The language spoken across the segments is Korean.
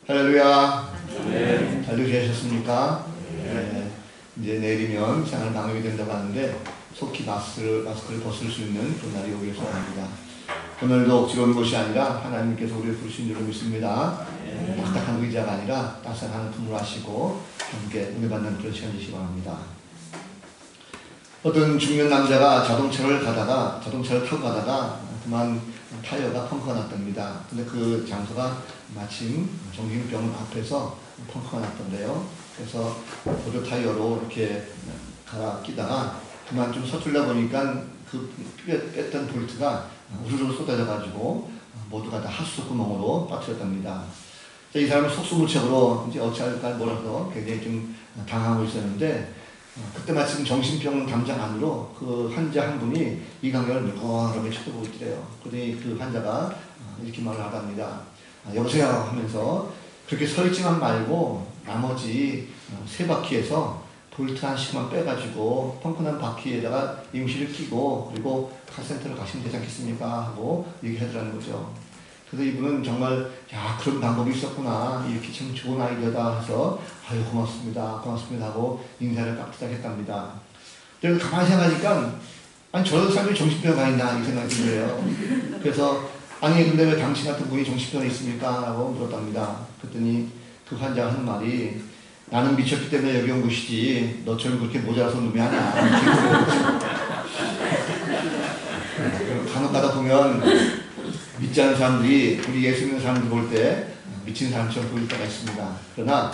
할렐루야. 네. 잘들 지내셨습니까? 네. 이제 내일이면 생활 방역이 된다고 하는데 속히 마스크를 벗을 수 있는 그런 날이 오길 소원합니다. 오늘도 억지로 오는 것이 아니라 하나님께서 우리를 부르신 줄로 믿습니다. 딱딱한 의자가 아니라 따스한 품으로 하시고 함께 은혜 받는 그런 시간 되시기 바랍니다. 어떤 중년 남자가 자동차를 타고 가다가 그만 타이어가 펑크가 났답니다. 근데 그 장소가 마침 정신병원 앞에서 펑크가 났던데요. 그래서 보조 타이어로 이렇게 갈아 끼다가 그만 좀 서툴다 보니까 그 뺐던 볼트가 우르르 쏟아져가지고 모두가 다 하수 구멍으로 빠뜨렸답니다. 이 사람은 속수무책으로 이제 어찌할까 몰라서 굉장히 좀 당하고 있었는데 그때 마침 정신병원 담장 안으로 그 환자 한 분이 이광경을 물렁하게 쳐다보고 있더래요. 그러더니 그 환자가 이렇게 말을 하답니다. 여보세요 하면서 그렇게 서 있지만 말고 나머지 세 바퀴에서 볼트 한 10만 빼가지고 펑크난 바퀴에다가 임시를 끼고 그리고 카센터를 가시면 되지 않겠습니까? 하고 얘기하더라는 거죠. 그래서 이분은 정말 그런 방법이 있었구나, 이렇게 참 좋은 아이디어다 해서 아유 고맙습니다 하고 인사를 깍두짝 했답니다. 그래서 가만히 생각하니까 아니 저런 사람이 정신병원 가 있나 이 생각이 들어요. 그래서 아니 근데 왜 당신 같은 분이 정신병원에 있습니까? 라고 물었답니다. 그랬더니 그 환자가 하는 말이 나는 미쳤기 때문에 여기 온 것이지 너처럼 그렇게 모자라서 놈이 아니야. 간혹 가다 보면 믿지 않는 사람들이 우리 예수 믿는 사람들 볼 때 미친 사람처럼 보일 때가 있습니다. 그러나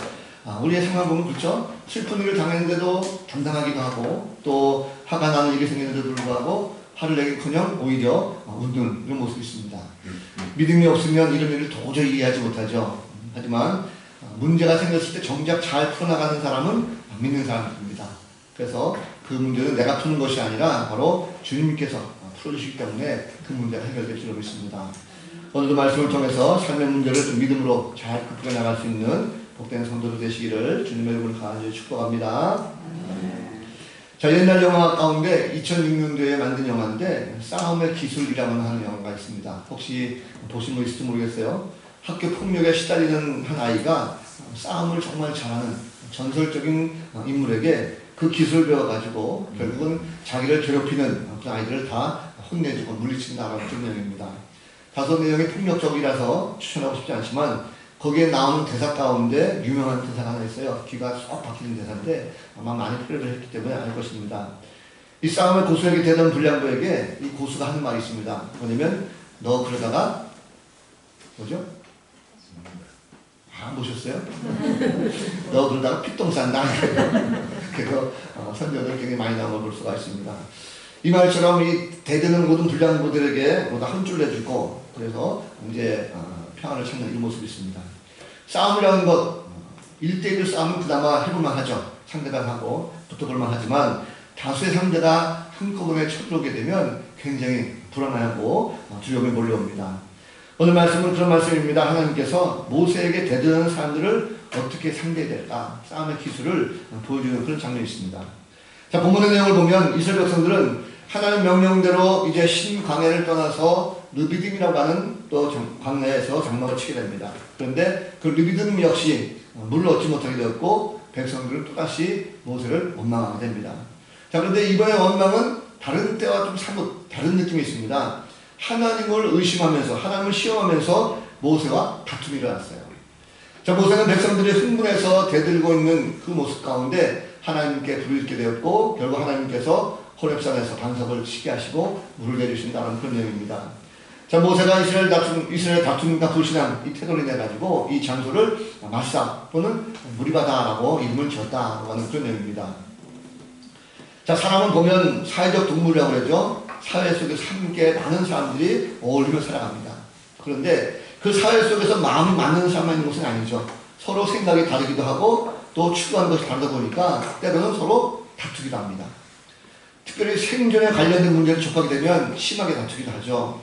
우리의 상황 보면 그렇죠? 슬픈 일을 당했는데도 당당하기도 하고 또 화가 나는 일이 생기는데도 불구하고 화를 내기커녕 오히려 웃는 이런 모습이 있습니다. 믿음이 없으면 이런 일을 도저히 이해하지 못하죠. 하지만 문제가 생겼을 때 정작 잘 풀어나가는 사람은 믿는 사람입니다. 그래서 그 문제는 내가 푸는 것이 아니라 바로 주님께서 풀어주시기 때문에 그 문제가 해결될 줄로 믿습니다. 오늘도 말씀을 통해서 삶의 문제를 좀 믿음으로 잘 극복해 나갈 수 있는 복된 성도들 되시기를 주님의 이름으로 간절히 축복합니다. 자, 옛날 영화 가운데 2006년도에 만든 영화인데 싸움의 기술이라고 하는 영화가 있습니다. 혹시 보신 분 있을지 모르겠어요. 학교 폭력에 시달리는 한 아이가 싸움을 정말 잘하는 전설적인 인물에게 그 기술을 배워가지고 결국은 자기를 괴롭히는 그 아이들을 다 혼내주고 물리친다라는 그런 내용입니다. 다소 내용이 폭력적이라서 추천하고 싶지 않지만 거기에 나오는 대사 가운데 유명한 대사가 하나 있어요. 귀가 쏙 박히는 대사인데 아마 많이 플레이를 했기 때문에 알 것입니다. 이 싸움의 고수에게 되던 불량부에게 이 고수가 하는 말이 있습니다. 뭐냐면 너 그러다가 뭐죠? 보셨어요? 너 그러다가 피똥 싼다. 그래서 선전을 굉장히 많이 나온 걸 볼 수가 있습니다. 이 말처럼 이 대드는 모든 불량부들에게 모두 한 줄 내주고 그래서 이제 평안을 찾는 이런 모습이 있습니다. 싸움이라는 것 1대1 싸움은 그나마 해볼만 하죠. 상대방하고 붙어볼만 하지만 다수의 상대가 한꺼번에 쳐들어오게 되면 굉장히 불안하고 두려움이 몰려옵니다. 오늘 말씀은 그런 말씀입니다. 하나님께서 모세에게 대드는 사람들을 어떻게 상대해야 될까? 싸움의 기술을 보여주는 그런 장면이 있습니다. 자, 본문의 내용을 보면 이스라엘 백성들은 하나님 명령대로 이제 신광야를 떠나서 르비딤이라고 하는 또 광야에서 장막을 치게 됩니다. 그런데 그 르비딤 역시 물을 얻지 못하게 되었고 백성들은 또다시 모세를 원망하게 됩니다. 자, 그런데 이번에 원망은 다른 때와 좀 사뭇 다른 느낌이 있습니다. 하나님을 의심하면서 하나님을 시험하면서 모세와 다툼이 일어났어요. 자, 모세는 백성들이 흥분해서 대들고 있는 그 모습 가운데 하나님께 불을 듣게 되었고 결국 하나님께서 호렙산에서 반석을 치게 하시고 물을 내주신다는 그런 내용입니다. 자, 모세가 이스라엘 다툼과 불신앙 이 태도를 내가지고 이 장소를 마사 또는 무리바다라고 이름을 지었다고 하는 그런 내용입니다. 자, 사람은 보면 사회적 동물이라고 그러죠. 사회 속에서 함께 많은 사람들이 어울리며 살아갑니다. 그런데 그 사회 속에서 마음이 맞는 사람만 있는 것은 아니죠. 서로 생각이 다르기도 하고 또 추구하는 것이 다르다 보니까 때로는 서로 다투기도 합니다. 특별히 생존에 관련된 문제를 접하게 되면 심하게 다투기도 하죠.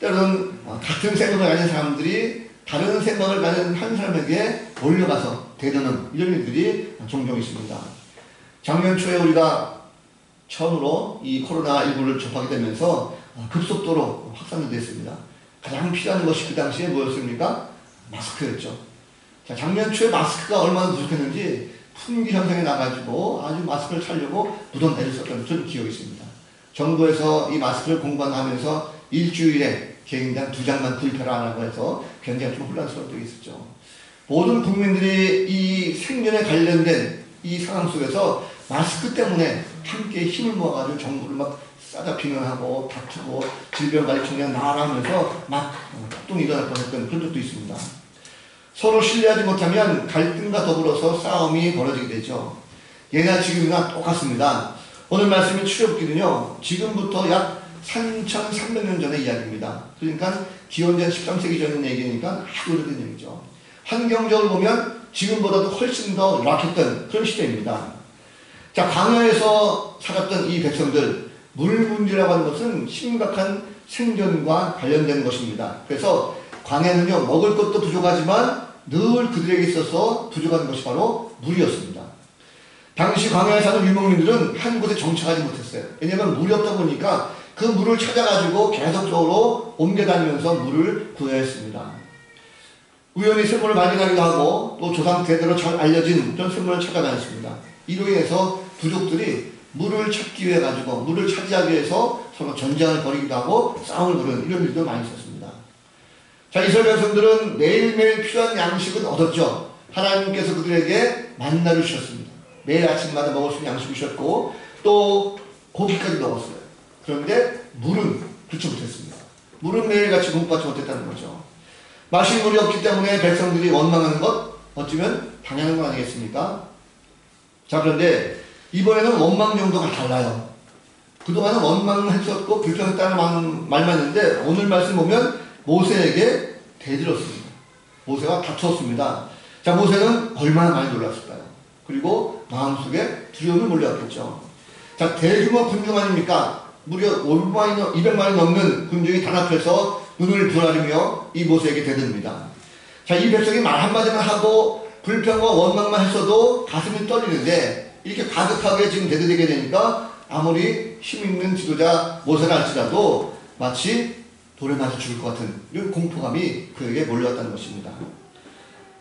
때로는 같은 생각을 가진 사람들이 다른 생각을 가진 한 사람에게 몰려가서 대드는 이런 일들이 종종 있습니다. 작년 초에 우리가 처음으로 이 코로나19를 접하게 되면서 급속도로 확산이 됐습니다. 가장 필요한 것이 그 당시에 뭐였습니까? 마스크였죠. 자, 작년 초에 마스크가 얼마나 부족했는지 품귀 현상이 나가지고 아주 마스크를 사려고 무던 애를 썼던 그런 기억이 있습니다. 정부에서 이 마스크를 공반하면서 일주일에 개인당 2장만 구입해라라고 해서 굉장히 좀 혼란스러운 적이 있었죠. 모든 국민들이 이 생존에 관련된 이 상황 속에서 마스크 때문에 함께 힘을 모아가지고 정부를 막 싸다 비난하고 다투고 질병관리청장 나라하면서 막 폭동이 일어날 뻔했던 그런 적도 있습니다. 서로 신뢰하지 못하면 갈등과 더불어서 싸움이 벌어지게 되죠. 예나 지금이나 똑같습니다. 오늘 말씀의 출애굽기는요, 지금부터 약 3,300년 전의 이야기입니다. 그러니까 기원전 13세기 전 얘기니까 아주 오래된 얘기죠. 환경적으로 보면 지금보다도 훨씬 더 락했던 그런 시대입니다. 자, 광야에서 살았던 이 백성들, 물 문제라고 하는 것은 심각한 생존과 관련된 것입니다. 그래서 광야는요, 먹을 것도 부족하지만 늘 그들에게 있어서 부족한 것이 바로 물이었습니다. 당시 광야에 사는 유목민들은 한 곳에 정착하지 못했어요. 왜냐하면 물이 없다 보니까 그 물을 찾아가지고 계속적으로 옮겨다니면서 물을 구해야 했습니다. 우연히 샘물을 발견하기도 하고 또 조상 대대로 잘 알려진 그런 샘물을 찾아다녔습니다. 이로 인해서 부족들이 물을 찾기 위해 가지고 물을 차지하기 위해서 서로 전쟁을 벌이기도 하고 싸움을 부르는 이런 일도 많이 있었습니다. 자, 이스라엘 백성들은 매일매일 필요한 양식은 얻었죠. 하나님께서 그들에게 만나를 주셨습니다. 매일 아침마다 먹을 수 있는 양식을 주셨고 또 고기까지 먹었어요. 그런데 물은 그렇지 못했습니다. 물은 매일같이 공급받지 못했다는 거죠. 마실 물이 없기 때문에 백성들이 원망하는 것 어쩌면 당연한 거 아니겠습니까? 자, 그런데 이번에는 원망 정도가 달라요. 그동안은 원망했었고 불평했다는 말만 했는데 오늘 말씀 보면 모세에게 대들었습니다. 모세가 다투었습니다. 자, 모세는 얼마나 많이 놀랐을까요? 그리고 마음속에 두려움이 몰려왔겠죠. 자, 대규모 군중 아닙니까? 무려 200만이 넘는 군중이 단합해서 눈을 부라리며 이 모세에게 대듭니다. 자, 이 백성이 말 한마디만 하고 불평과 원망만 했어도 가슴이 떨리는데 이렇게 가득하게 지금 대들게 되니까 아무리 힘있는 지도자 모세라 할지라도 마치 돌에 맞아 죽을 것 같은 이런 공포감이 그에게 몰려왔다는 것입니다.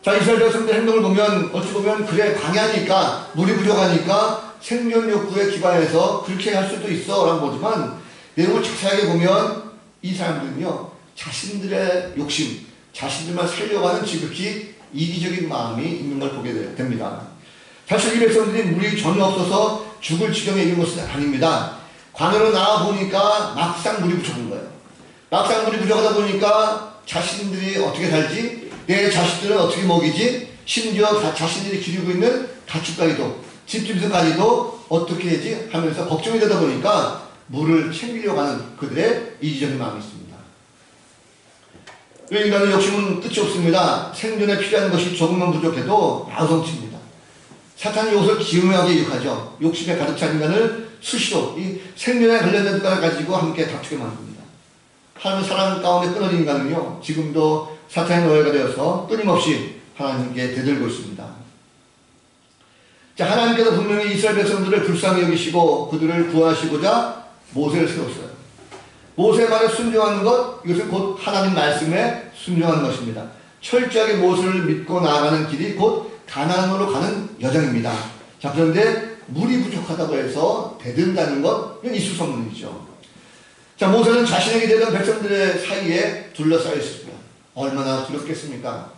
자, 이스라엘 백성들 행동을 보면 어찌 보면 그래 광야니까 물이 부족하니까 생존 욕구에 기반해서 그렇게 할 수도 있어 라고 보지만 내용을 자세하게 보면 이 사람들은요 자신들의 욕심, 자신들만 살려고 하는 지극히 이기적인 마음이 있는 걸 보게 됩니다. 사실 이 백성들이 물이 전혀 없어서 죽을 지경에 이른 것은 아닙니다. 광야로 나와보니까 막상 물이 부족한 거예요. 막상 물이 부족하다 보니까 자신들이 어떻게 살지? 내 자식들은 어떻게 먹이지? 심지어 자신들이 기르고 있는 가축까지도 집집에서까지도 어떻게 하지? 하면서 걱정이 되다 보니까 물을 챙기려고 하는 그들의 이기적인 마음이 있습니다. 인간의 욕심은 끝이 없습니다. 생존에 필요한 것이 조금만 부족해도 아우성칩니다. 사탄이 이것을 기묘하게 유혹하죠. 욕심에 가득 찬 인간을 수시로 이 생존에 관련된 것을 가지고 함께 다투게 만듭니다. 하나님의 사랑 가운데 끊어진 인간은요 지금도 사탄의 노예가 되어서 끊임없이 하나님께 대들고 있습니다. 자, 하나님께서 분명히 이스라엘 백성들을 불쌍히 여기시고 그들을 구하시고자 모세를 세웠어요. 모세의 말에 순종하는 것, 이것은 곧 하나님 말씀에 순종하는 것입니다. 철저하게 모세를 믿고 나아가는 길이 곧 가나안으로 가는 여정입니다. 자, 그런데 물이 부족하다고 해서 대든다는 것, 이건 있을 수 없는 일이죠. 자, 모세는 자신에게 되던 백성들의 사이에 둘러싸여 있습니다. 얼마나 두렵겠습니까?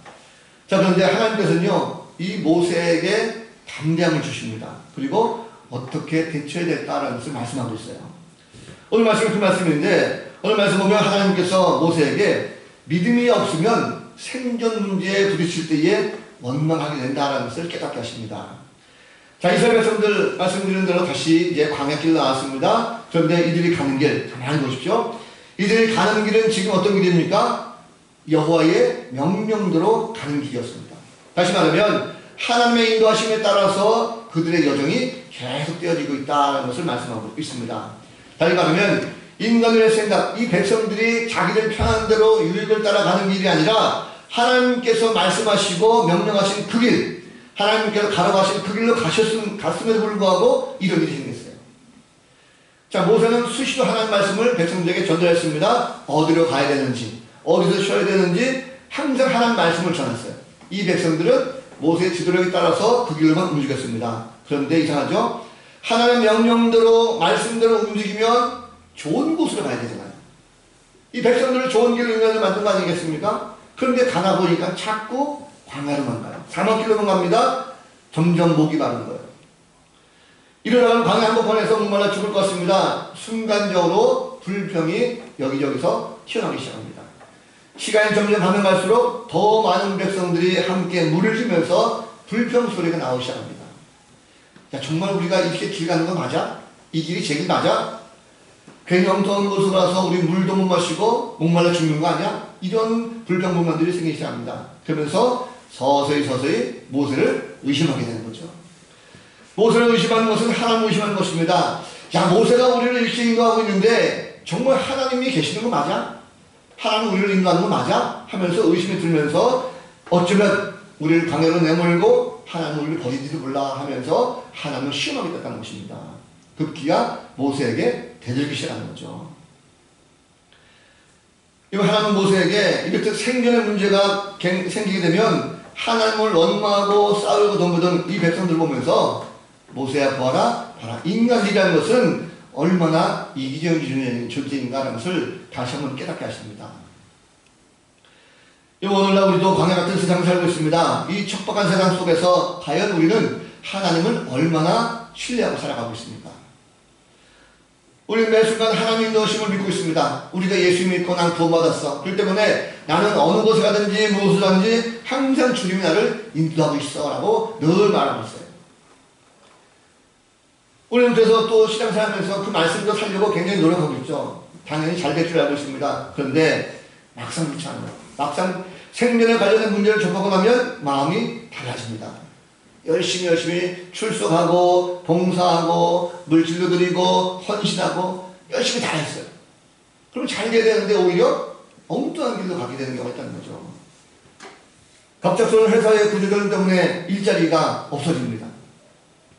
자, 그런데 하나님께서는요, 이 모세에게 담대함을 주십니다. 그리고 어떻게 대처해야 될까라는 것을 말씀하고 있어요. 오늘 말씀은 그 말씀인데, 오늘 말씀 보면 하나님께서 모세에게 믿음이 없으면 생존 문제에 부딪힐 때에 원망하게 된다라는 것을 깨닫게 하십니다. 자, 이스라엘 백성들 말씀드린 대로 다시 이제 광야길 나왔습니다. 그런데 이들이 가는 길, 가만히 보십시오. 이들이 가는 길은 지금 어떤 길입니까? 여호와의 명령대로 가는 길이었습니다. 다시 말하면 하나님의 인도하심에 따라서 그들의 여정이 계속 되어지고 있다는 것을 말씀하고 있습니다. 다시 말하면 인간의 생각, 이 백성들이 자기들 편한 대로 유익을 따라가는 길이 아니라 하나님께서 말씀하시고 명령하신 그 길, 하나님께서 가라가신 그 길로 갔음에도 불구하고 이런 일이 생겼어요. 자, 모세는 수시로 하나님 말씀을 백성들에게 전달했습니다. 어디로 가야 되는지, 어디서 쉬어야 되는지 항상 하나님 말씀을 전했어요. 이 백성들은 모세의 지도력에 따라서 그 길로만 움직였습니다. 그런데 이상하죠? 하나님의 명령대로 말씀대로 움직이면 좋은 곳으로 가야 되잖아요. 이 백성들을 좋은 길로 인하여 만든 거 아니겠습니까? 그런데 가나 보니까 자꾸 광야로만 가요. 4만 킬로만 갑니다. 점점 목이 마른 거예요. 일어나면 광야 한번 보내서 목말라 죽을 것 같습니다. 순간적으로 불평이 여기저기서 튀어나오기 시작합니다. 시간이 점점 가면 갈수록 더 많은 백성들이 함께 물을 주면서 불평 소리가 나오기 시작합니다. 야, 정말 우리가 이렇게 길 가는 거 맞아? 이 길이 제 길 맞아? 괜히 엉뚱한 곳으로 가서 우리 물도 못 마시고 목말라 죽는 거 아니야? 이런 불평불만들이 생기기 시작합니다. 그러면서 서서히 모세를 의심하게 되는 거죠. 모세를 의심하는 것은 하나님을 의심하는 것입니다. 야, 모세가 우리를 이렇게 인도하고 있는데 정말 하나님이 계시는 거 맞아? 하나님 우리를 인도하는 거 맞아? 하면서 의심이 들면서 어쩌면 우리를 강요로 내몰고 하나님 우리를 버리지도 몰라 하면서 하나님을 시험하게 됐다는 것입니다. 급기야 모세에게 대들기 시작하는 거죠. 이 하나님 모세에게 이렇게 생존의 문제가 생기게 되면 하나님을 원망하고 싸우고 덤비던 이 백성들 보면서 모세야 보아라, 봐라. 인간이라는 것은 얼마나 이기적인 존재인가라는 것을 다시 한번 깨닫게 하십니다. 오늘날 우리도 광야 같은 세상을 살고 있습니다. 이 척박한 세상 속에서 과연 우리는 하나님을 얼마나 신뢰하고 살아가고 있습니까? 우리는 매 순간 하나님 인도하심을 믿고 있습니다. 우리가 예수 믿고 난 구원받았어. 그렇기 때문에 나는 어느 곳에 가든지 무엇을 하든지 항상 주님이 나를 인도하고 있어 라고 늘 말하고 있어요. 우리는 그래서 또 신앙생활하면서 그 말씀도 살려고 굉장히 노력하고 있죠. 당연히 잘 될 줄 알고 있습니다. 그런데 막상 그렇지 않아요. 막상 생존에 관련된 문제를 접하고 나면 마음이 달라집니다. 열심히 출석하고 봉사하고 물질도 드리고 헌신하고 열심히 다 했어요. 그럼 잘 돼야 되는데 오히려 엉뚱한 길로 가게 되는 경우가 있다는 거죠. 갑작스러운 회사의 구조조정 때문에 일자리가 없어집니다.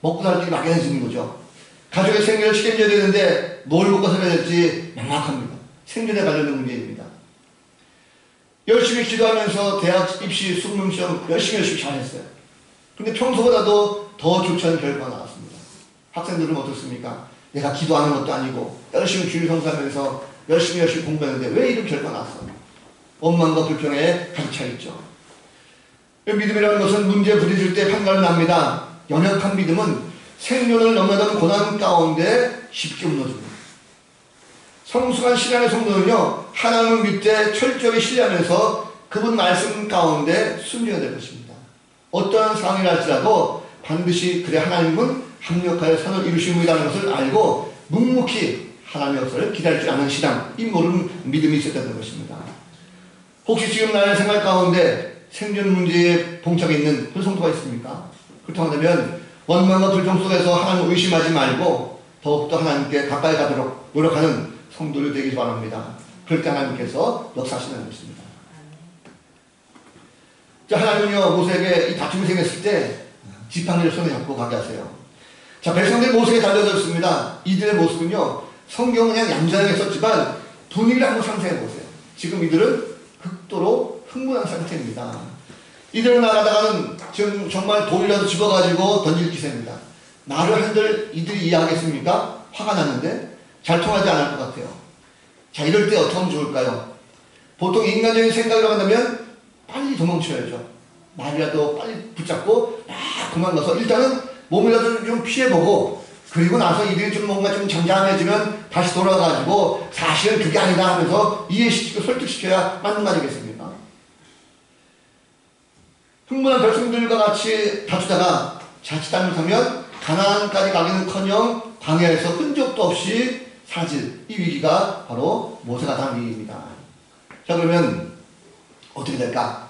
먹고 살 길이 막연해지는 거죠. 가족의 생계를 책임져야 되는데 뭘 먹고 살아야 될지 막막합니다. 생존에 관련된 문제입니다. 열심히 기도하면서 대학 입시 수능시험 열심히 잘했어요. 근데 평소보다도 더 좋지 않은 결과가 나왔습니다. 학생들은 어떻습니까? 내가 기도하는 것도 아니고 열심히 주일 성사하면서 열심히 공부했는데 왜 이런 결과가 나왔어? 원망과 불평에 가득 차 있죠. 믿음이라는 것은 문제 부딪힐 때 판단을 납니다. 연약한 믿음은 생존을 넘나드는 고난 가운데 쉽게 무너집니다. 성숙한 신앙의 성도는요, 하나님을 믿되 철저히 신뢰하면서 그분 말씀 가운데 순종해야 될 것입니다. 어떠한 상황이 날지라도 반드시 그래 하나님은 합력하여 선을 이루시는이라는 것을 알고 묵묵히 하나님의 역사를 기다릴 줄 아는 신앙, 이 모르는 믿음이 있었다는 것입니다. 혹시 지금 나의 생활 가운데 생존 문제에 봉착해 있는 그런 성도가 있습니까? 그렇다고 하면 원망과 불평 속에서 하나님을 의심하지 말고 더욱더 하나님께 가까이 가도록 노력하는 성도를 되길 바랍니다. 그럴 때 하나님께서 역사하시는 것입니다. 자, 하나님은요, 모세에게 이 다툼이 생겼을 때 지팡이를 손에 잡고 가게 하세요. 자, 백성들이 모세에게 달려들었습니다. 이들의 모습은요, 성경은 그냥 얌전하게 썼지만 분위기를 한번 상상해 보세요. 지금 이들은 극도로 흥분한 상태입니다. 이들은 나가다가는 지금 정말 돌이라도 집어가지고 던질 기세입니다. 말을 한들 이들이 이해하겠습니까? 화가 났는데 잘 통하지 않을 것 같아요. 자, 이럴 때 어떻게 하면 좋을까요? 보통 인간적인 생각이라고 한다면 빨리 도망쳐야죠. 말이라도 빨리 붙잡고 도망가서 일단은 몸이라도 좀 피해보고 그리고 나서 이들이 좀 뭔가 좀 잠잠해지면 다시 돌아가가지고 사실은 그게 아니다 하면서 이해시키고 설득시켜야 맞는 말이겠습니까? 흥분한 백성들과 같이 다투다가 자칫 잘못하면 가나안까지 가기는커녕 광야에서 흔적도 없이 사라질 이 위기가 바로 모세가 당한 위기입니다. 자, 그러면 어떻게 될까?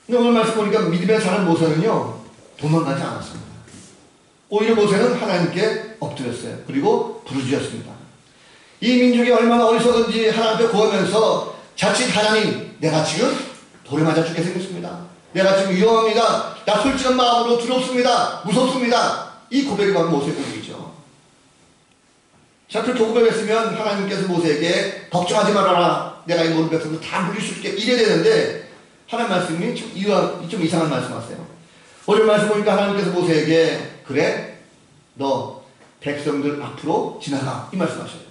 근데 오늘 말씀 보니까 믿음에 사는 모세는요, 도망가지 않았습니다. 오히려 모세는 하나님께 엎드렸어요. 그리고 부르짖었습니다. 이 민족이 얼마나 어리석은지 하나님 앞에 구하면서 자칫 하나님, 내가 지금 돌에 맞아 죽게 생겼습니다. 내가 지금 위험합니다. 나 솔직한 마음으로 두렵습니다. 무섭습니다. 이 고백이 바로 모세의 고백이죠. 자, 그렇게 고백했으면 하나님께서 모세에게 걱정하지 말아라. 내가 이 모든 백성들 다 물릴 수 있게 이래야 되는데 하나님 말씀이 좀 이상한 말씀하세요. 오늘 말씀 보니까 하나님께서 모세에게 그래 너 백성들 앞으로 지나가 이 말씀하셔요.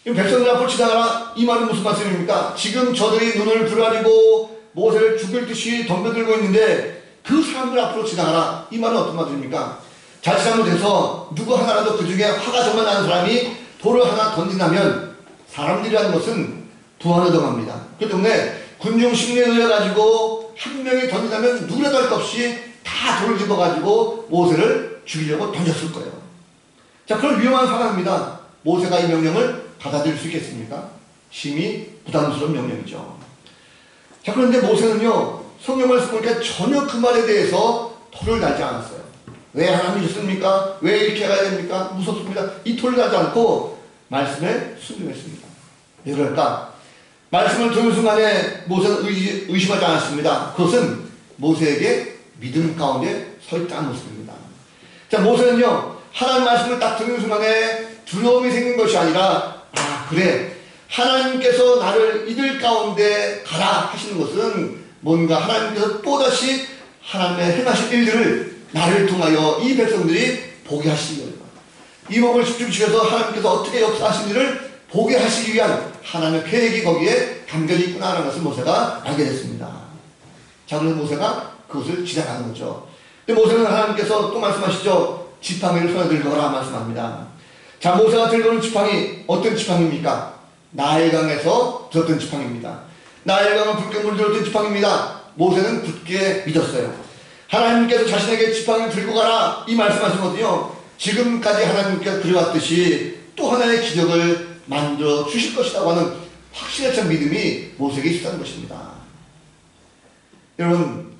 백성들 앞으로 지나가라 이 말은 무슨 말씀입니까? 지금 저들이 눈을 부라리고 모세를 죽일 듯이 덤벼들고 있는데 그 사람들 앞으로 지나가라 이 말은 어떤 말입니까? 잘잘못해서 누구 하나라도 그 중에 화가 정말 나는 사람이 돌을 하나 던진다면 사람들이라는 것은 부하를 당합니다. 그렇기 때문에 군중 심리에 의해가지고 한 명이 던진다면 누구라도 할 것 없이 다 돌을 집어가지고 모세를 죽이려고 던졌을 거예요. 자, 그런 위험한 상황입니다. 모세가 이 명령을 받아들일 수 있겠습니까? 심히 부담스러운 명령이죠. 자, 그런데 모세는요, 성경 말씀 보니까 전혀 그 말에 대해서 토를 달지 않았어요. 왜 하나님이 있습니까? 왜 이렇게 가야 됩니까? 무섭습니다. 이 토를 달지 않고 말씀에 순종했습니다. 왜 그럴까? 말씀을 듣는 순간에 모세는 의심하지 않았습니다. 그것은 모세에게 믿음 가운데 서 있다는 모습입니다. 자, 모세는요, 하나님 말씀을 딱 듣는 순간에 두려움이 생긴 것이 아니라, 아, 그래. 하나님께서 나를 이들 가운데 가라 하시는 것은 뭔가 하나님께서 또다시 하나님의 행하실 일들을 나를 통하여 이 백성들이 보게 하시기 위해서 이 몸을 집중시켜서 하나님께서 어떻게 역사하신 일을 보게 하시기 위한 하나님의 계획이 거기에 담겨져 있구나라는 것을 모세가 알게 됐습니다. 자, 그래서 모세가 그것을 지나가는 거죠. 근데 모세는 하나님께서 또 말씀하시죠. 지팡이를 손에 들거라 말씀합니다. 자, 모세가 들고는 지팡이 어떤 지팡이입니까? 나일강에서 들었던 지팡이입니다. 나일강은 붉게 물들었던 지팡이입니다. 모세는 굳게 믿었어요. 하나님께서 자신에게 지팡이를 들고 가라 이 말씀하시거든요. 지금까지 하나님께서 그려왔듯이 또 하나의 기적을 만들어 주실 것이라고 하는 확신에 찬 믿음이 모세에게 있었다는 것입니다. 여러분,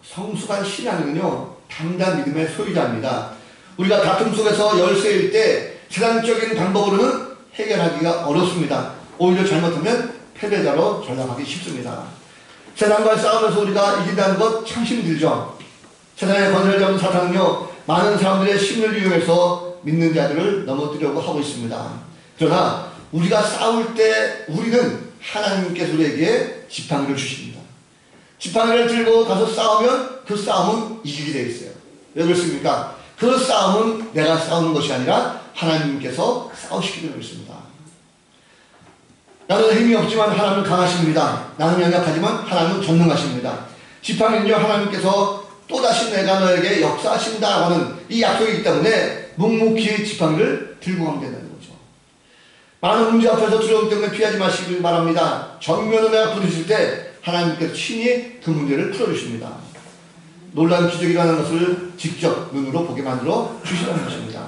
성숙한 신앙은요, 담대한 믿음의 소유자입니다. 우리가 다툼 속에서 열세일 때 세상적인 방법으로는 해결하기가 어렵습니다. 오히려 잘못하면 패배자로 전락하기 쉽습니다. 세상과 싸우면서 우리가 이긴다는 것 참 힘들죠. 세상의 권세를 잡은 사탄은요, 많은 사람들의 심리를 이용해서 믿는 자들을 넘어뜨리려고 하고 있습니다. 그러나 우리가 싸울 때 우리는 하나님께서 우리에게 지팡이를 주십니다. 지팡이를 들고 가서 싸우면 그 싸움은 이기게 되어 있어요. 왜 그렇습니까? 그 싸움은 내가 싸우는 것이 아니라 하나님께서 싸우시기 때문에 그렇습니다. 나는 힘이 없지만 하나님은 강하십니다. 나는 연약하지만 하나님은 전능하십니다. 지팡이는요, 하나님께서 또다시 내가 너에게 역사하신다고 하는 이 약속이 있기 때문에 묵묵히 지팡이를 들고 가면 된다는 거죠. 많은 문제 앞에서 두려움 때문에 피하지 마시길 바랍니다. 정면을 내가 부르실 때 하나님께서 친히 그 문제를 풀어주십니다. 놀라운 기적이라는 것을 직접 눈으로 보게 만들어 주시라는 것입니다.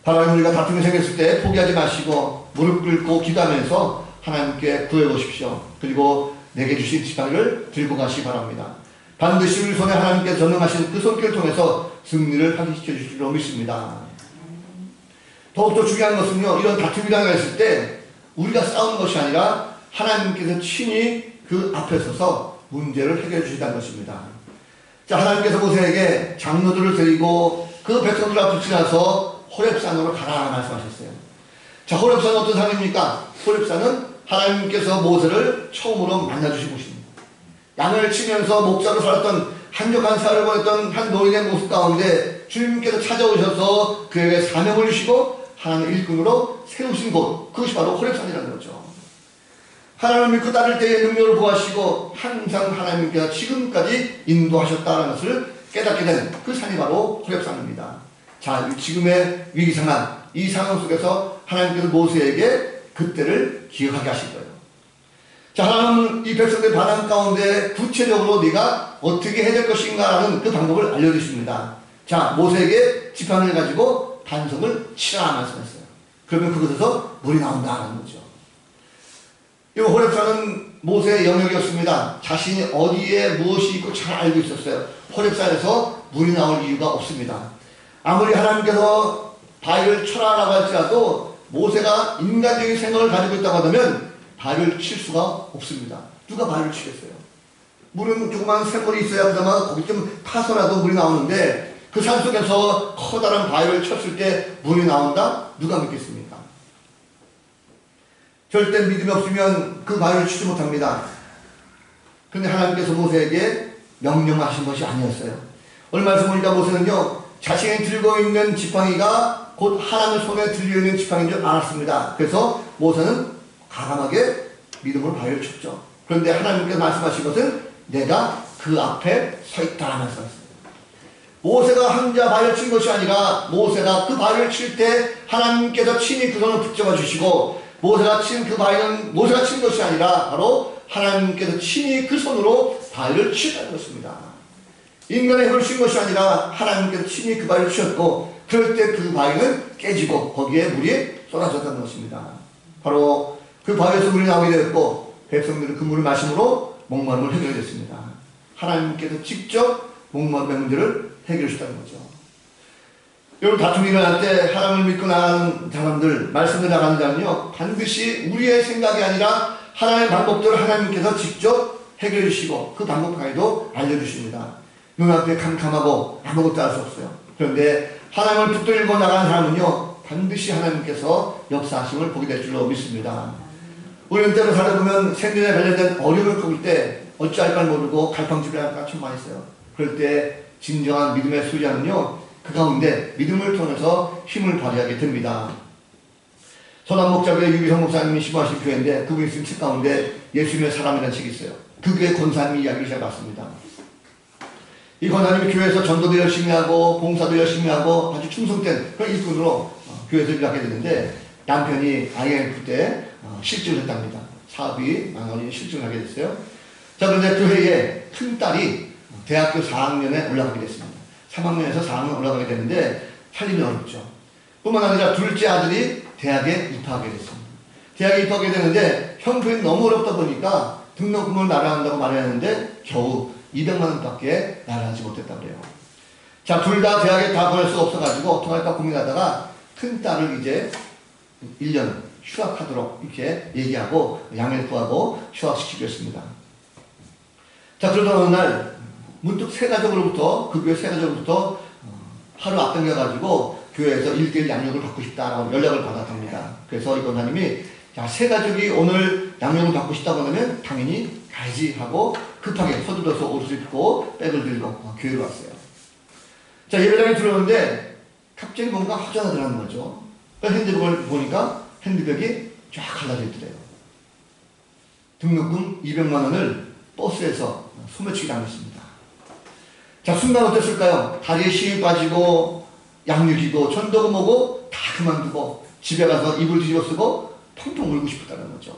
하나님, 우리가 다툼이 생겼을 때 포기하지 마시고 무릎 꿇고 기도하면서 하나님께 구해보십시오. 그리고 내게 주신 지팡이를 들고 가시기 바랍니다. 반드시 우리 손에 하나님께서 전능하신 그 손길을 통해서 승리를 하게 시켜주실 줄로 믿습니다. 더욱더 중요한 것은요, 이런 다툼이 당했을 때 우리가 싸우는 것이 아니라 하나님께서 친히 그 앞에 서서 문제를 해결해 주신다는 것입니다. 자, 하나님께서 모세에게 장로들을 데리고 그 백성들 앞을 지나서 호렙산으로 가라 말씀하셨어요. 자, 호렙산은 어떤 산입니까? 호렙산은 하나님께서 모세를 처음으로 만나주신 곳입니다. 양을 치면서 목자로 살았던 한적한 삶을 보냈던 한 노인의 모습 가운데 주님께서 찾아오셔서 그에게 사명을 주시고 하나님의 일꾼으로 세우신 곳, 그것이 바로 호렙산이라는 거죠. 하나님을 믿고 따를 때의 능력을 보하시고 항상 하나님께서 지금까지 인도하셨다는 것을 깨닫게 된 그 산이 바로 호렙산입니다. 자, 지금의 위기 상황, 이 상황 속에서 하나님께서 모세에게 그때를 기억하게 하실 거예요. 자, 하나님은 이 백성들의 반항 가운데 구체적으로 네가 어떻게 해야 될 것인가라는 그 방법을 알려주십니다. 자, 모세에게 지팡이를 가지고 반석을 치라 말씀했어요. 그러면 그곳에서 물이 나온다는 거죠. 이 호렙산은 모세의 영역이었습니다. 자신이 어디에 무엇이 있고 잘 알고 있었어요. 호렙산에서 물이 나올 이유가 없습니다. 아무리 하나님께서 바위를 쳐라라고 할지라도 모세가 인간적인 생각을 가지고 있다고 하면 바위를 칠 수가 없습니다. 누가 바위를 치겠어요? 물은 조그만 샘물이 있어야 그나마 거기 좀 타서라도 물이 나오는데 그 산속에서 커다란 바위를 쳤을 때 물이 나온다? 누가 믿겠습니까? 절대 믿음이 없으면 그 바위를 치지 못합니다. 그런데 하나님께서 모세에게 명령하신 것이 아니었어요. 오늘 말씀 보니까 모세는요, 자신이 들고 있는 지팡이가 곧 하나님의 손에 들려있는 지팡이인 줄 알았습니다. 그래서 모세는 과감하게 믿음으로 발을 쳤죠. 그런데 하나님께서 말씀하신 것은 내가 그 앞에 서 있다라면서 했어요. 모세가 혼자 발을 친 것이 아니라 모세가 그 발을 칠 때 하나님께서 친히 그 손을 붙잡아 주시고, 모세가 친 그 발은 모세가 친 것이 아니라 바로 하나님께서 친히 그 손으로 발을 치셨다는 것입니다. 인간의 힘을 쓴 것이 아니라 하나님께서 친히 그 발을 치셨고, 그럴 때 그 바위는 깨지고 거기에 물이 쏟아졌다는 것입니다. 바로 그 바위에서 물이 나오게 되었고, 백성들은 그 물을 마심으로 목마름을 해결했습니다. 하나님께서 직접 목마름의 문제를 해결해 주셨다는 거죠. 여러분, 다툼이 일어날 때 하나님을 믿고 나가는 사람들, 말씀을 나가는 자는요, 반드시 우리의 생각이 아니라 하나님의 방법들을 하나님께서 직접 해결해 주시고 그 방법까지도 알려주십니다. 눈앞에 캄캄하고 아무것도 알 수 없어요. 그런데 하나님을 붙들고 나가는 사람은요, 반드시 하나님께서 역사하심을 보게 될 줄로 믿습니다. 우리는 때로 살다 보면 생존에 관련된 어려움을 겪을 때 어찌할 걸 모르고 갈팡질팡할 때가 참 많이 있어요. 그럴 때 진정한 믿음의 소유자는요, 그 가운데 믿음을 통해서 힘을 발휘하게 됩니다. 서남 목자교회 유기성 목사님이 시부하신 교회인데, 그분이 쓴 책 가운데 예수님의 사람이라는 책이 있어요. 그 교회 권사님이 이야기를 제가 봤습니다. 이 권사님이 교회에서 전도도 열심히 하고 봉사도 열심히 하고 아주 충성된 그런 일꾼으로 교회에서 일하게 되는데, 남편이 IMF 때 실직을 했답니다. 사업이 망하니 실직을 하게 됐어요. 자, 그런데 교회에 큰 딸이 대학교 4학년에 올라가게 됐습니다. 3학년에서 4학년 올라가게 되는데 살림이 어렵죠. 뿐만 아니라 둘째 아들이 대학에 입학하게 됐습니다. 대학에 입학하게 되는데 형편이 너무 어렵다 보니까 등록금을 날아간다고 말했는데 겨우 200만 원밖에 날아가지 못했다고 그래요. 자, 둘 다 대학에 다 보낼 수가 없어가지고 어떡할까 고민하다가 큰 딸을 이제 1년 휴학하도록 이렇게 얘기하고 양해를 구하고 휴학시키기로 했습니다. 자, 그러던 어느 날 문득 세 가족으로부터, 그 교회 세 가족으로부터 하루 앞당겨가지고 교회에서 1:1 양육을 받고 싶다라고 연락을 받았답니다. 그래서 이 권사님이, 자, 세 가족이 오늘 양육을 받고 싶다고 하면 당연히 가야지 하고 급하게 서둘러서 옷을 입고 백을 들고 교회로 왔어요. 자, 예배당에 들어오는데 갑자기 뭔가 허전하더라는 거죠. 핸드백을 보니까 핸드백이 쫙 갈라져 있더래요. 등록금 200만 원을 버스에서 소매치기 당했습니다. 자, 순간 어땠을까요? 다리에 힘이 빠지고 양육이고 전도금 오고 다 그만두고 집에 가서 이불 뒤집어 쓰고 펑펑 울고 싶었다는 거죠.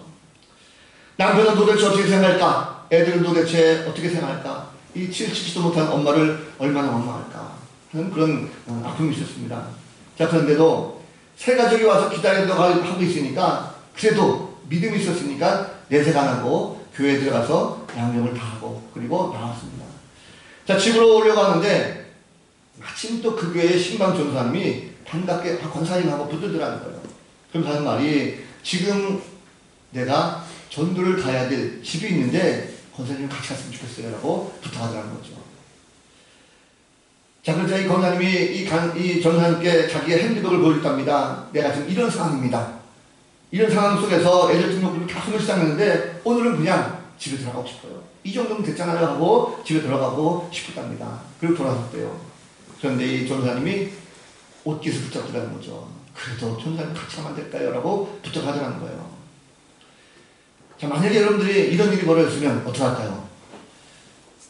남편은 도대체 어떻게 생각할까? 애들은 도대체 어떻게 생각할까? 이 칠치지도 못한 엄마를 얼마나 원망할까 하는 그런 아픔이 있었습니다. 자, 그런데도 세 가족이 와서 기다리려고 하고 있으니까, 그래도 믿음이 있었으니까 내색 안 하고 교회에 들어가서 양육을 다 하고 그리고 나왔습니다. 자, 집으로 오려고 하는데 마침 또 그 교회의 신방 전사님이 반갑게 권사님하고 붙들더라는 거예요. 그럼 하는 말이, 지금 내가 전도를 가야 될 집이 있는데 권사님 같이 갔으면 좋겠어요 라고 부탁하더라는 거죠. 자, 그러자 이 권사님이 이 전사님께 자기의 핸드백을 보여줬답니다. 내가 지금 이런 상황입니다. 이런 상황 속에서 애들 등록금이 다 손을 시작했는데 오늘은 그냥 집에 들어가고 싶어요. 이 정도면 됐잖아요 하고 집에 들어가고 싶었답니다. 그리고 돌아섰대요. 그런데 이 전사님이 옷깃을 붙잡더라는 거죠. 그래도 전사님 같이 가면 안 될까요? 라고 부탁하더라는 거예요. 자, 만약에 여러분들이 이런 일이 벌어졌으면 어떡할까요?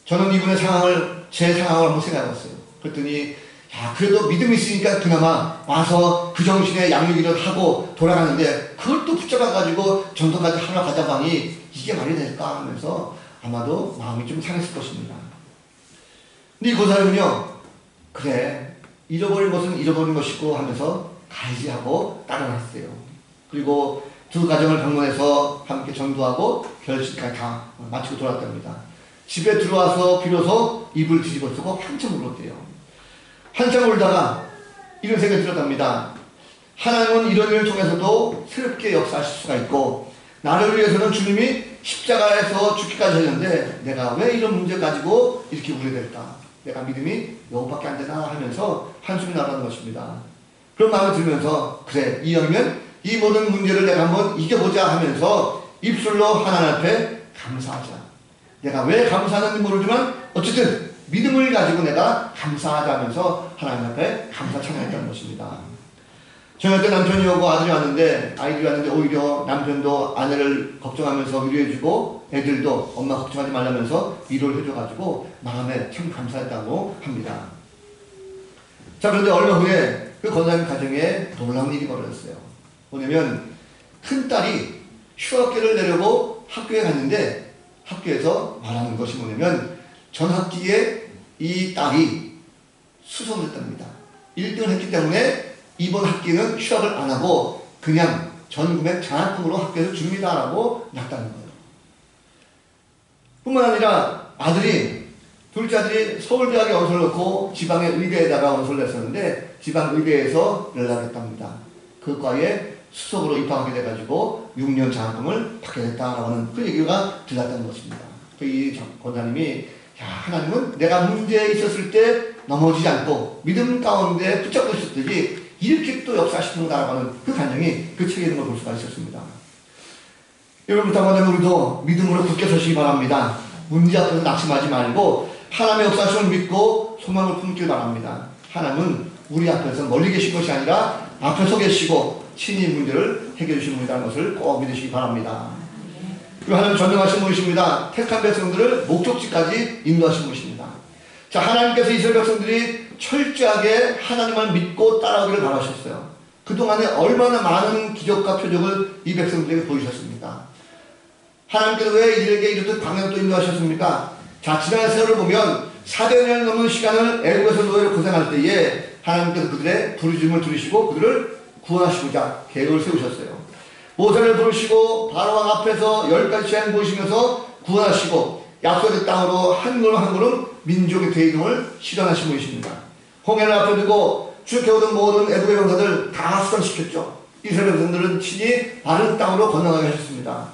저는 이분의 상황을, 제 상황을 한번 생각해봤어요. 그랬더니, 야, 그래도 믿음이 있으니까 그나마 와서 그 정신에 양육이라도 하고 돌아가는데, 그걸 또 붙잡아가지고 전도까지 하러 가자고 하니 이게 말이 될까 하면서 아마도 마음이 좀 상했을 것입니다. 근데 이 고사님은요, 그래, 잃어버린 것은 잃어버린 것이고 하면서 가야지 하고 따라갔어요. 그리고 두 가정을 방문해서 함께 전도하고 결실까지 다 마치고 돌아왔답니다. 집에 들어와서 비로소 입을 뒤집어 쓰고 한참 울었대요. 한참 울다가 이런 생각이 들었답니다. 하나님은 이런 일을 통해서도 새롭게 역사하실 수가 있고, 나를 위해서는 주님이 십자가에서 죽기까지 하셨는데 내가 왜 이런 문제 가지고 이렇게 울어야 될까? 내가 믿음이 요거밖에 안 되나 하면서 한숨이 나라는 것입니다. 그런 마음이 들면서, 그래, 이왕이면 이 모든 문제를 내가 한번 이겨보자 하면서 입술로 하나님 앞에 감사하자. 내가 왜 감사하는지 모르지만 어쨌든 믿음을 가지고 내가 감사하자면서 하나님 앞에 감사 찬양했다는 것입니다. 저녁 때 남편이 오고 아들이 왔는데, 아이들이 왔는데 오히려 남편도 아내를 걱정하면서 위로해주고 애들도 엄마 걱정하지 말라면서 위로를 해줘가지고 마음에 참 감사했다고 합니다. 자, 그런데 얼마 후에 그 권사님 가정에 놀라운 일이 벌어졌어요. 뭐냐면 큰딸이 휴학계를 내려고 학교에 갔는데 학교에서 말하는 것이 뭐냐면 전 학기에 이 딸이 수석을 했답니다. 1등을 했기 때문에 이번 학기는 휴학을 안 하고 그냥 전금액 장학금으로 학교에서 줍니다라고 났다는 거예요. 뿐만 아니라 둘째 아들이 서울대학에 원서를 넣고 지방의 의대에다가 원서를 냈었는데 지방 의대에서 연락했답니다. 그 과에 수석으로 입학하게 돼가지고 6년 장학금을 받게 됐다라고 하는 그 얘기가 들렸다는 것입니다. 이 권사님이 하나님은 내가 문제에 있었을 때 넘어지지 않고 믿음 가운데 붙잡고 있었듯이 이렇게 또 역사하시는구나라고 하는 그 감정이 그 책에 있는 걸 볼 수가 있었습니다. 여러분, 부탁하면 우리도 믿음으로 굳게 서시기 바랍니다. 문제 앞에서 낙심하지 말고 하나님의 역사심을 믿고 소망을 품길 바랍니다. 하나님은 우리 앞에서 멀리 계신 것이 아니라 앞에 서 계시고 친히 문제를 해결해 주시는 분이라는 것을 꼭 믿으시기 바랍니다. 그리고 하나님 전능하신 분이십니다. 택한 백성들을 목적지까지 인도하신 분이십니다. 자, 하나님께서 이스라엘 백성들이 철저하게 하나님을 믿고 따라오기를 바라셨어요. 그동안에 얼마나 많은 기적과 표적을 이 백성들에게 보이셨습니까? 하나님께서 왜 이들에게 이렇게 광야로 또 인도하셨습니까? 자, 지난 세월을 보면 400년 넘는 시간을 애국에서 노예로 고생할 때에 하나님께서 그들의 부르짖음을 들으시고 그들을 구원하시고자 계획을 세우셨어요. 모세를 부르시고 바로왕 앞에서 10가지 재앙 보이시면서 구원하시고 약속의 땅으로 한 걸음 한 걸음 민족의 대이동을 실현하신 분이십니다. 홍해를 앞에 두고 출애굽하던 모든 애국의 병사들 다 수상시켰죠. 이스라엘 백성들은 친히 바른 땅으로 건너가게 하셨습니다.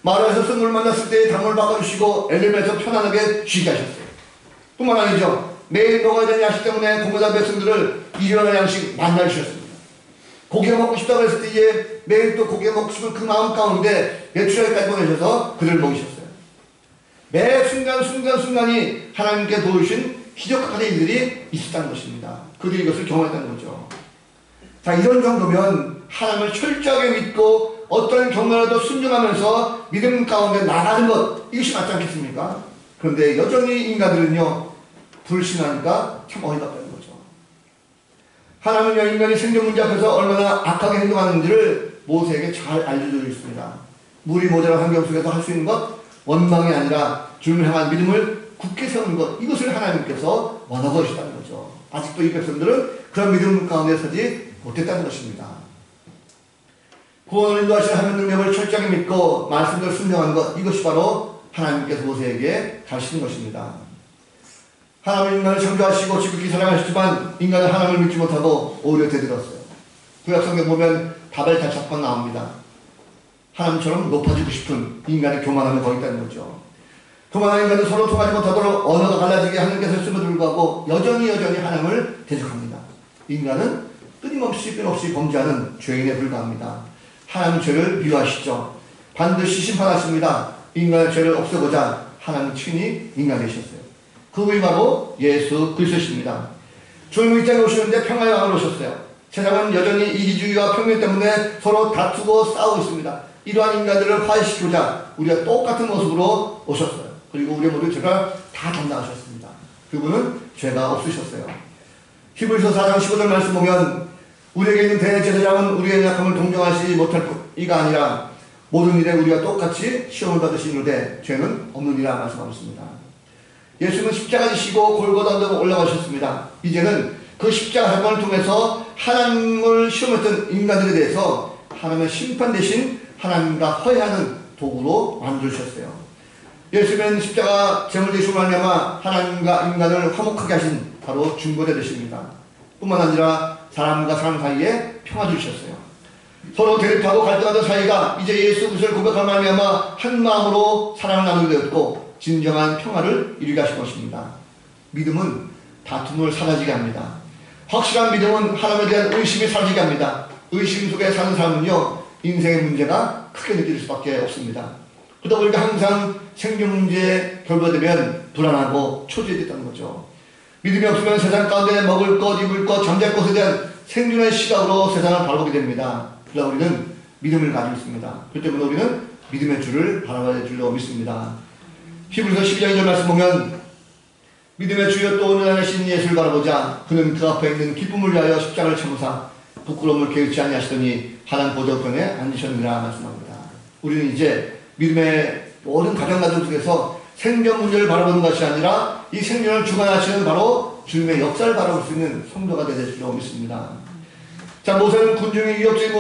마라에서 승물을 만났을 때 담을 바꿔주시고 엘림에서 편안하게 쉬게 하셨어요. 뿐만 아니죠. 매일 먹어야 되는 양식 때문에 공무자 백성들을 일용할 양식 만날 주셨습니다. 고기가 먹고 싶다고 했을 때에 매일 또 고기가 먹고 싶은 그 마음 가운데 메추라기까지 보내셔서 그들을 먹이셨어요. 매 순간순간이 하나님께 도우신 기적과 같은 일들이 있었다는 것입니다. 그들이 이것을 경험했다는 거죠. 자, 이런 정도면 하나님을 철저하게 믿고 어떤 경로라도 순종하면서 믿음 가운데 나가는 것, 이것이 맞지 않겠습니까? 그런데 여전히 인간들은요, 불신하니까 참 어이가 없다는 거죠. 하나님은요, 인간이 생존 문제 앞에서 얼마나 악하게 행동하는지를 모세에게 잘 알려주고 있습니다. 물이 모자란 환경 속에서 할 수 있는 것, 원망이 아니라 주님을 향한 믿음을 굳게 세우는 것, 이것을 하나님께서 원하고 계시다는 거죠. 아직도 이 백성들은 그런 믿음 가운데 서지 못했다는 것입니다. 구원을 인도하시는 하나님 능력을 철저하게 믿고 말씀대로 순종하는 것, 이것이 바로 하나님께서 모세에게 가르치는 것입니다. 하나님은 인간을 창조하시고 지극히 사랑하시지만 인간은 하나님을 믿지 못하고 오히려 대들었어요. 구약성경 보면 바벨탑 사건 나옵니다. 하나님처럼 높아지고 싶은 인간의 교만함이 거기 있다는 거죠. 교만한 인간은 서로 통하지 못하도록 언어가 갈라지게 하나님께서 했음에도 불구하고 여전히 하나님을 대적합니다. 인간은 끊임없이 범죄하는 죄인에 불과합니다. 하나님은 죄를 미워하시죠. 반드시 심판하십니다. 인간의 죄를 없애고자 하나님은 친히 인간 되셨어요. 그분이 바로 예수 그리스도십니다. 주님은 이 땅에 오시는데 평화의 왕으로 오셨어요. 세상은 여전히 이기주의와 평면 때문에 서로 다투고 싸우고 있습니다. 이러한 인간들을 화해시키고자 우리가 똑같은 모습으로 오셨어요. 그리고 우리의 모든 죄가 다 담당하셨습니다. 그분은 죄가 없으셨어요. 히브리서 4장 15절 말씀 보면 우리에게 있는 대제사장은 우리의 약함을 동정하지 못할 이가 아니라 모든 일에 우리가 똑같이 시험을 받으시는데 죄는 없느니라 말씀하고 있습니다. 예수님은 십자가 지시고 골고다 언덕에 올라가셨습니다. 이제는 그 십자가 사건을 통해서 하나님을 시험했던 인간들에 대해서 하나님의 심판 대신 하나님과 화해하는 도구로 만들어주셨어요. 예수님은 십자가 제물 되심으로 말미암아 하나님과 인간을 화목하게 하신 바로 중보자 되십니다. 뿐만 아니라 사람과 사람 사이에 평화 주셨어요. 서로 대립하고 갈등하던 사이가 이제 예수 그리스도를 고백할 말미암아 한 마음으로 사랑을 나누게 되었고 진정한 평화를 이루게 하신 것입니다. 믿음은 다툼을 사라지게 합니다. 확실한 믿음은 하나님에 대한 의심이 사라지게 합니다. 의심 속에 사는 사람은요 인생의 문제가 크게 느낄 수밖에 없습니다. 그러다 보니까 항상 생존 문제에 결부되면 불안하고 초조해졌다는 거죠. 믿음이 없으면 세상 가운데 먹을 것, 입을 것, 잠잘 것에 대한 생존의 시각으로 세상을 바라보게 됩니다. 그러나 우리는 믿음을 가지고 있습니다. 그렇기 때문에 우리는 믿음의 주를 바라봐야 줄로 믿습니다. 히브리서 12장 2절 말씀 보면 믿음의 주여 또 오늘 하신 예수를 바라보자. 그는 그 앞에 있는 기쁨을 위하여 십자가를 참으사 부끄러움을 개의치 아니하시더니 하나님 보좌우편에 앉으셨느니라 말씀합니다. 우리는 이제 믿음의 모든 가정 속에서 생존 문제를 바라보는 것이 아니라 이 생존을 주관하시는 바로 주님의 역사를 바라볼 수 있는 성도가 되실 줄로 믿습니다. 자, 모세는 군중의 위협적인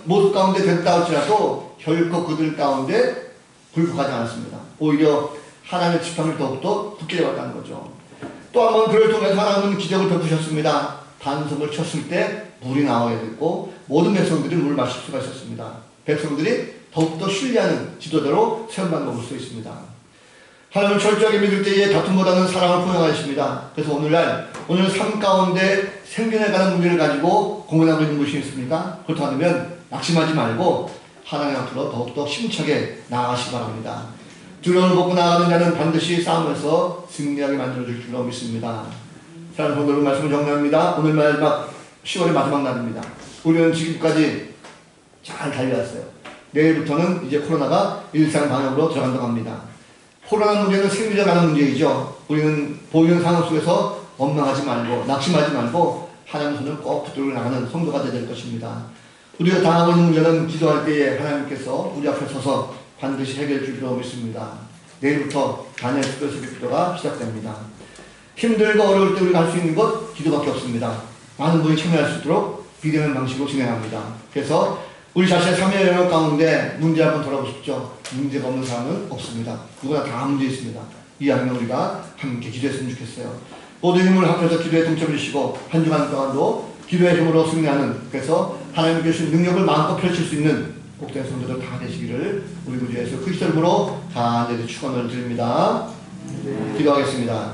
모습 가운데 됐다 할지라도 결코 그들 가운데 굴복하지 않았습니다. 오히려 하나님의 지팡이를 더욱더 굳게 잡았다는 거죠. 또 한 번 그를 통해서 하나님은 기적을 베푸셨습니다. 단속을 쳤을 때 물이 나오게 됐고 모든 백성들이 물을 마실 수가 있었습니다. 백성들이 더욱더 신뢰하는 지도자로 세움받는 것을 볼 수 있습니다. 하나님을 철저하게 믿을 때에 다툼보다는 사랑을 포용하십니다. 그래서 오늘 삶 가운데 생존해가는 문제를 가지고 고민하고 있는 것이 있습니까? 그렇다면 낙심하지 말고 하나님 앞으로 더욱더 힘차게 나아가시기 바랍니다. 두려움을 벗고 나아가는 자는 반드시 싸움에서 승리하게 만들어줄 줄로 믿습니다. 사랑하는 성도 여러분, 말씀을 정리합니다. 오늘 마지막 10월의 마지막 날입니다. 우리는 지금까지 잘 달려왔어요. 내일부터는 이제 코로나가 일상 방역으로 들어간다고 합니다. 코로나 문제는 생리적 하는 문제이죠. 우리는 보이는 상황 속에서 원망하지 말고 낙심하지 말고 하나님 손을 꼭 붙들고 나가는 성도가 되야 될 것입니다. 우리가 당하고 있는 문제는 기도할 때에 하나님께서 우리 앞에 서서 반드시 해결해 줄 줄로 믿습니다. 내일부터 다니엘 특별 새벽 기도가 시작됩니다. 힘들고 어려울 때 우리가 할 수 있는 것 기도밖에 없습니다. 많은 분이 참여할 수 있도록 비대면 방식으로 진행합니다. 그래서 우리 자신의 삶의 영역 가운데 문제 한번 돌아보십시오. 문제가 없는 사람은 없습니다. 누구나 다 문제 있습니다. 이왕이면 우리가 함께 기도했으면 좋겠어요. 모든 힘을 합해서 기도에 동참해 주시고 한 주간 동안도 기도의 힘으로 승리하는, 그래서 하나님께 주신 능력을 마음껏 펼칠 수 있는 복된 성도들 다 되시기를 우리 구주 예수 그리스도 이름으로 간절히 축원을 드립니다. 기도하겠습니다.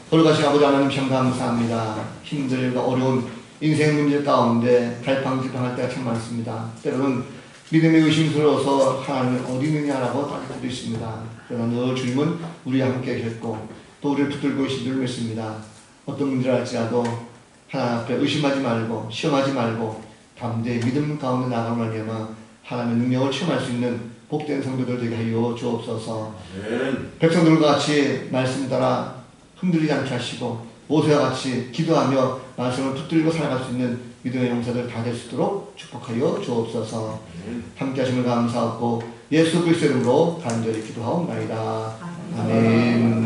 돌아가신 아버지 하나님 참 감사합니다. 힘들고 어려운 인생 문제 가운데 갈팡질팡할 때가 참 많습니다. 때로는 믿음이 의심스러워서 하나님 어디 있느냐라고 따질 때도 있습니다. 그러나 늘 주님은 우리와 함께 계셨고 또 우리를 붙들고 계신 줄 믿습니다. 어떤 문제를 할지라도 하나님 앞에 의심하지 말고 시험하지 말고 담대히 믿음 가운데 나아가는 말미암아 하나님의 능력을 체험할 수 있는 복된 성도들 되게 하여 주옵소서. 백성들과 같이 말씀 따라 흔들리지 않게 하시고 모세와 같이 기도하며 말씀을 붙들고 살아갈 수 있는 믿음의 용사들 다 될 수 있도록 축복하여 주옵소서. 함께 하심을 감사하고 예수 그리스도 이름으로 간절히 기도하옵나이다. 아멘.